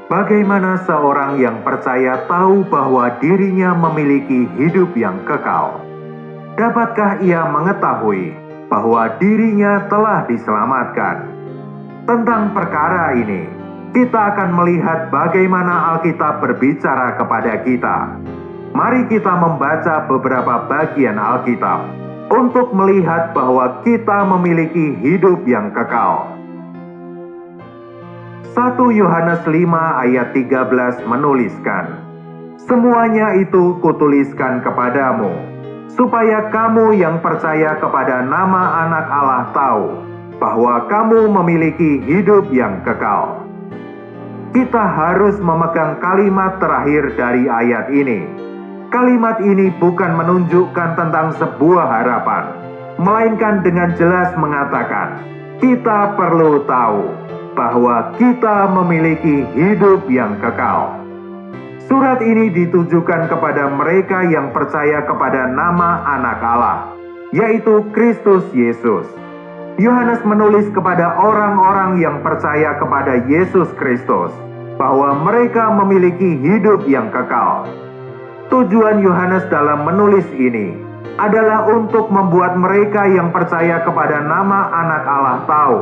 Bagaimana seorang yang percaya tahu bahwa dirinya memiliki hidup yang kekal? Dapatkah ia mengetahui bahwa dirinya telah diselamatkan? Tentang perkara ini, kita akan melihat bagaimana Alkitab berbicara kepada kita. Mari kita membaca beberapa bagian Alkitab untuk melihat bahwa kita memiliki hidup yang kekal. 1 Yohanes 5 ayat 13 menuliskan, "Semuanya itu kutuliskan kepadamu, supaya kamu yang percaya kepada nama Anak Allah tahu bahwa kamu memiliki hidup yang kekal." Kita harus memegang kalimat terakhir dari ayat ini. Kalimat ini bukan menunjukkan tentang sebuah harapan, melainkan dengan jelas mengatakan, kita perlu tahu bahwa kita memiliki hidup yang kekal. Surat ini ditujukan kepada mereka yang percaya kepada nama Anak Allah, yaitu Kristus Yesus. Yohanes menulis kepada orang-orang yang percaya kepada Yesus Kristus bahwa mereka memiliki hidup yang kekal. Tujuan Yohanes dalam menulis ini adalah untuk membuat mereka yang percaya kepada nama Anak Allah tahu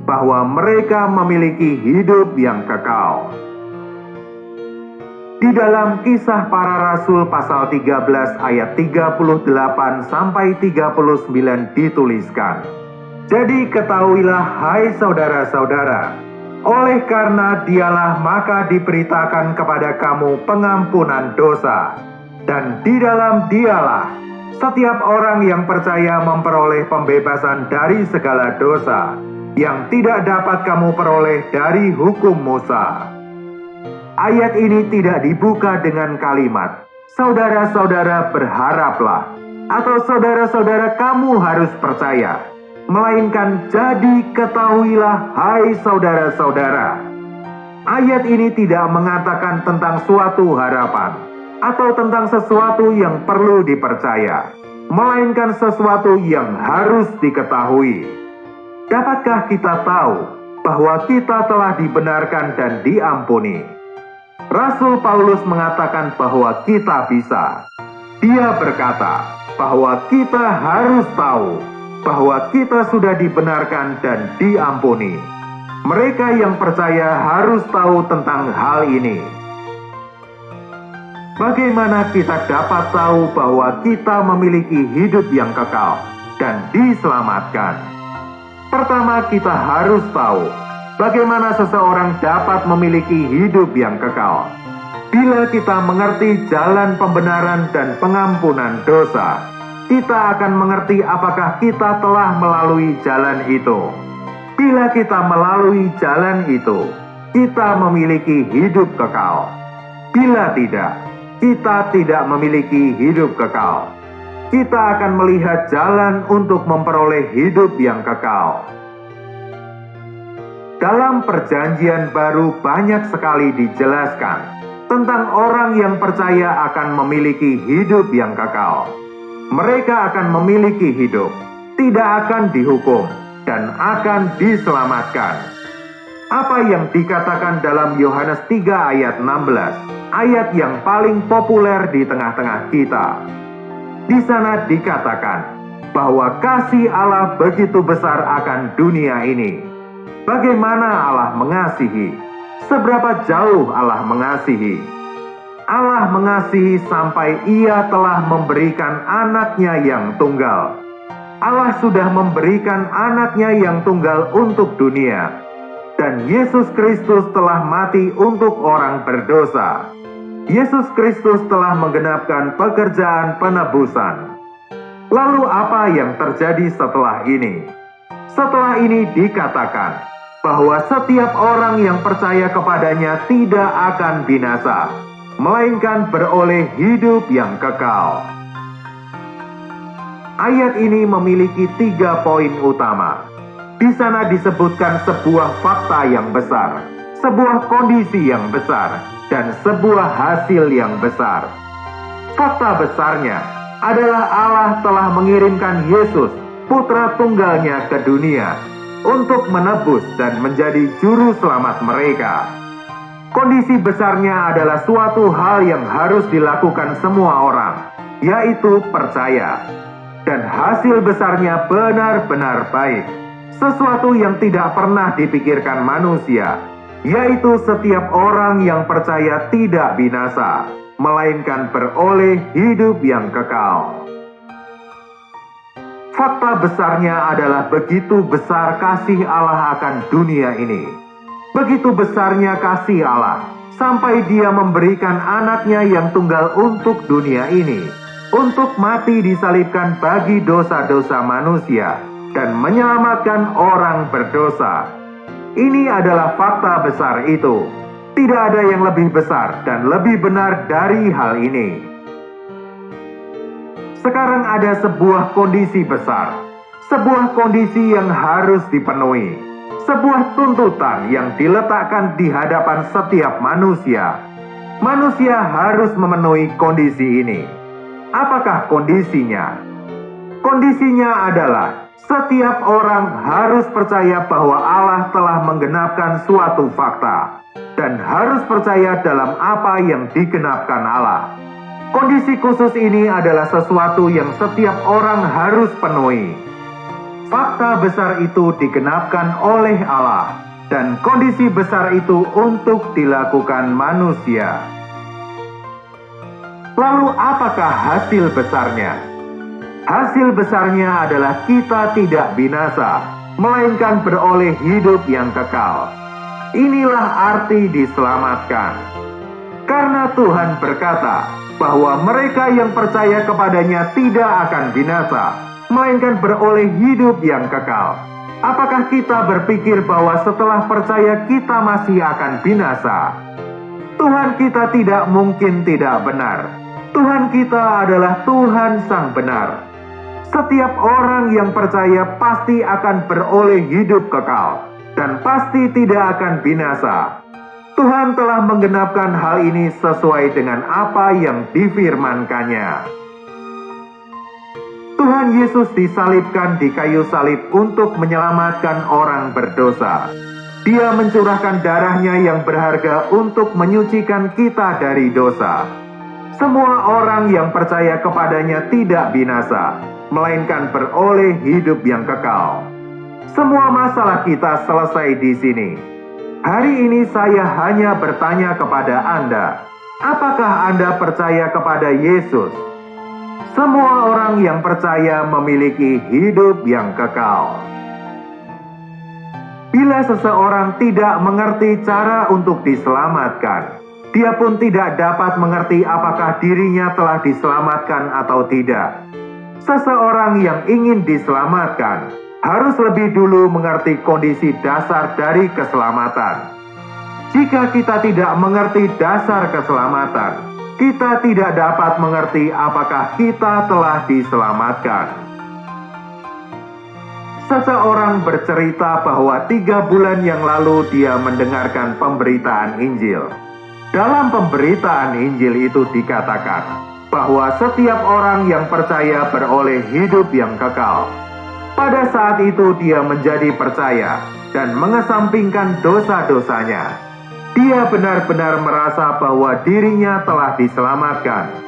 bahwa mereka memiliki hidup yang kekal. Di dalam Kisah Para Rasul pasal 13 ayat 38 sampai 39 dituliskan, "Jadi ketahuilah hai saudara-saudara, oleh karena dialah maka diberitakan kepada kamu pengampunan dosa, dan di dalam dialah setiap orang yang percaya memperoleh pembebasan dari segala dosa yang tidak dapat kamu peroleh dari hukum Musa." Ayat ini tidak dibuka dengan kalimat, "Saudara-saudara berharaplah," atau "Saudara-saudara kamu harus percaya," melainkan "Jadi ketahuilah hai saudara-saudara." Ayat ini tidak mengatakan tentang suatu harapan atau tentang sesuatu yang perlu dipercaya, melainkan sesuatu yang harus diketahui. Dapatkah kita tahu bahwa kita telah dibenarkan dan diampuni? Rasul Paulus mengatakan bahwa kita bisa. Dia berkata bahwa kita harus tahu bahwa kita sudah dibenarkan dan diampuni. Mereka yang percaya harus tahu tentang hal ini. Bagaimana kita dapat tahu bahwa kita memiliki hidup yang kekal dan diselamatkan? Pertama, kita harus tahu bagaimana seseorang dapat memiliki hidup yang kekal. Bila kita mengerti jalan pembenaran dan pengampunan dosa, kita akan mengerti apakah kita telah melalui jalan itu. Bila kita melalui jalan itu, kita memiliki hidup kekal. Bila tidak, kita tidak memiliki hidup kekal. Kita akan melihat jalan untuk memperoleh hidup yang kekal. Dalam Perjanjian Baru banyak sekali dijelaskan tentang orang yang percaya akan memiliki hidup yang kekal. Mereka akan memiliki hidup, tidak akan dihukum, dan akan diselamatkan. Apa yang dikatakan dalam Yohanes 3 ayat 16, ayat yang paling populer di tengah-tengah kita. Di sana dikatakan bahwa kasih Allah begitu besar akan dunia ini. Bagaimana Allah mengasihi? Seberapa jauh Allah mengasihi? Allah mengasihi sampai Ia telah memberikan anaknya yang tunggal. Allah sudah memberikan anaknya yang tunggal untuk dunia. Dan Yesus Kristus telah mati untuk orang berdosa. Yesus Kristus telah menggenapkan pekerjaan penebusan. Lalu apa yang terjadi setelah ini? Setelah ini dikatakan bahwa setiap orang yang percaya kepadanya tidak akan binasa, melainkan beroleh hidup yang kekal. Ayat ini memiliki 3 poin utama. Di sana disebutkan sebuah fakta yang besar, sebuah kondisi yang besar, dan sebuah hasil yang besar. Fakta besarnya adalah Allah telah mengirimkan Yesus, putra tunggalnya ke dunia, untuk menebus dan menjadi juru selamat mereka. Kondisi besarnya adalah suatu hal yang harus dilakukan semua orang, yaitu percaya. Dan hasil besarnya benar-benar baik, sesuatu yang tidak pernah dipikirkan manusia, yaitu setiap orang yang percaya tidak binasa, melainkan beroleh hidup yang kekal. Fakta besarnya adalah begitu besar kasih Allah akan dunia ini. Begitu besarnya kasih Allah, sampai Dia memberikan anaknya yang tunggal untuk dunia ini, untuk mati disalibkan bagi dosa-dosa manusia, dan menyelamatkan orang berdosa. Ini adalah fakta besar itu. Tidak ada yang lebih besar dan lebih benar dari hal ini. Sekarang ada sebuah kondisi besar, sebuah kondisi yang harus dipenuhi. Sebuah tuntutan yang diletakkan di hadapan setiap manusia. Manusia harus memenuhi kondisi ini. Apakah kondisinya? Kondisinya adalah setiap orang harus percaya bahwa Allah telah menggenapkan suatu fakta dan harus percaya dalam apa yang digenapkan Allah. Kondisi khusus ini adalah sesuatu yang setiap orang harus penuhi. Fakta besar itu digenapkan oleh Allah, dan kondisi besar itu untuk dilakukan manusia. Lalu apakah hasil besarnya? Hasil besarnya adalah kita tidak binasa, melainkan beroleh hidup yang kekal. Inilah arti diselamatkan. Karena Tuhan berkata bahwa mereka yang percaya kepadanya tidak akan binasa, melainkan beroleh hidup yang kekal. Apakah kita berpikir bahwa setelah percaya kita masih akan binasa? Tuhan kita tidak mungkin tidak benar. Tuhan kita adalah Tuhan Sang Benar. Setiap orang yang percaya pasti akan beroleh hidup kekal dan pasti tidak akan binasa. Tuhan telah menggenapkan hal ini sesuai dengan apa yang difirmankannya. Tuhan Yesus disalibkan di kayu salib untuk menyelamatkan orang berdosa. Dia mencurahkan darahnya yang berharga untuk menyucikan kita dari dosa. Semua orang yang percaya kepadanya tidak binasa, melainkan beroleh hidup yang kekal. Semua masalah kita selesai di sini. Hari ini saya hanya bertanya kepada Anda, apakah Anda percaya kepada Yesus? Semua orang yang percaya memiliki hidup yang kekal. Bila seseorang tidak mengerti cara untuk diselamatkan, dia pun tidak dapat mengerti apakah dirinya telah diselamatkan atau tidak. Seseorang yang ingin diselamatkan harus lebih dulu mengerti kondisi dasar dari keselamatan. Jika kita tidak mengerti dasar keselamatan, kita tidak dapat mengerti apakah kita telah diselamatkan. Seseorang bercerita bahwa 3 bulan yang lalu dia mendengarkan pemberitaan Injil. Dalam pemberitaan Injil itu dikatakan bahwa setiap orang yang percaya beroleh hidup yang kekal. Pada saat itu dia menjadi percaya dan mengesampingkan dosa-dosanya. Dia benar-benar merasa bahwa dirinya telah diselamatkan.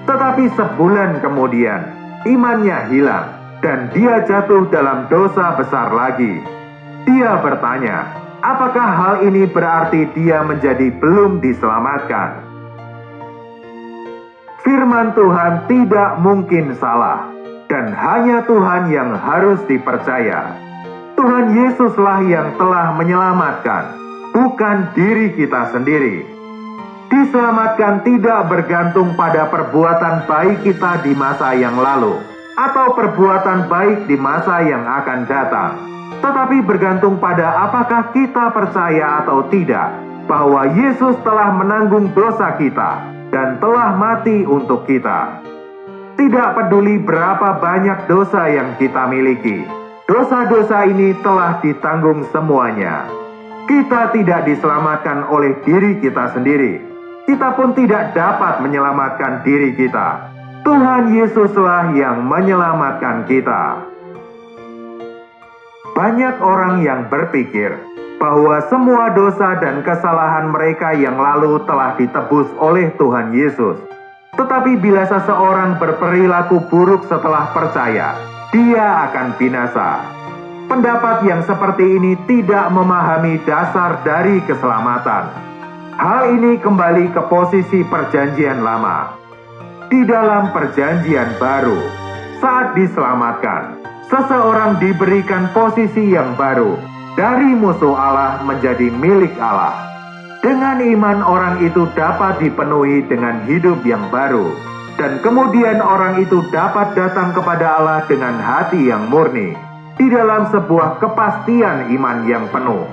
Tetapi sebulan kemudian, imannya hilang dan dia jatuh dalam dosa besar lagi. Dia bertanya, apakah hal ini berarti dia menjadi belum diselamatkan? Firman Tuhan tidak mungkin salah, dan hanya Tuhan yang harus dipercaya. Tuhan Yesuslah yang telah menyelamatkan, bukan diri kita sendiri. Diselamatkan tidak bergantung pada perbuatan baik kita di masa yang lalu, atau perbuatan baik di masa yang akan datang, tetapi bergantung pada apakah kita percaya atau tidak, bahwa Yesus telah menanggung dosa kita, dan telah mati untuk kita. Tidak peduli berapa banyak dosa yang kita miliki, dosa-dosa ini telah ditanggung semuanya. Kita tidak diselamatkan oleh diri kita sendiri. Kita pun tidak dapat menyelamatkan diri kita. Tuhan Yesuslah yang menyelamatkan kita. Banyak orang yang berpikir bahwa semua dosa dan kesalahan mereka yang lalu telah ditebus oleh Tuhan Yesus. Tetapi bila seseorang berperilaku buruk setelah percaya, dia akan binasa. Pendapat yang seperti ini tidak memahami dasar dari keselamatan. Hal ini kembali ke posisi perjanjian lama. Di dalam perjanjian baru, saat diselamatkan, seseorang diberikan posisi yang baru, dari musuh Allah menjadi milik Allah. Dengan iman orang itu dapat dipenuhi dengan hidup yang baru, dan kemudian orang itu dapat datang kepada Allah dengan hati yang murni, di dalam sebuah kepastian iman yang penuh.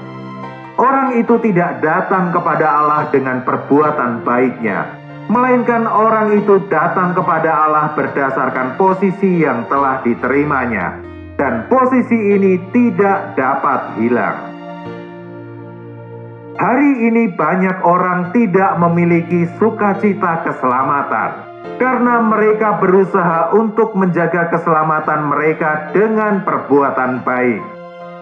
Orang itu tidak datang kepada Allah dengan perbuatan baiknya, melainkan orang itu datang kepada Allah berdasarkan posisi yang telah diterimanya, dan posisi ini tidak dapat hilang. Hari ini banyak orang tidak memiliki sukacita keselamatan, karena mereka berusaha untuk menjaga keselamatan mereka dengan perbuatan baik.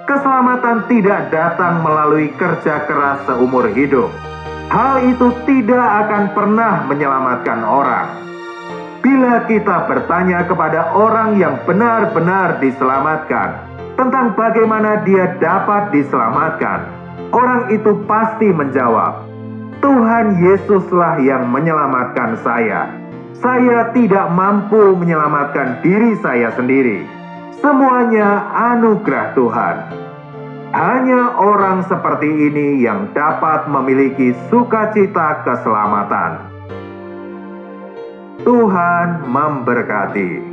Keselamatan tidak datang melalui kerja keras seumur hidup. Hal itu tidak akan pernah menyelamatkan orang. Bila kita bertanya kepada orang yang benar-benar diselamatkan tentang bagaimana dia dapat diselamatkan, orang itu pasti menjawab, "Tuhan Yesuslah yang menyelamatkan saya. Saya tidak mampu menyelamatkan diri saya sendiri. Semuanya anugerah Tuhan." Hanya orang seperti ini yang dapat memiliki sukacita keselamatan. Tuhan memberkati.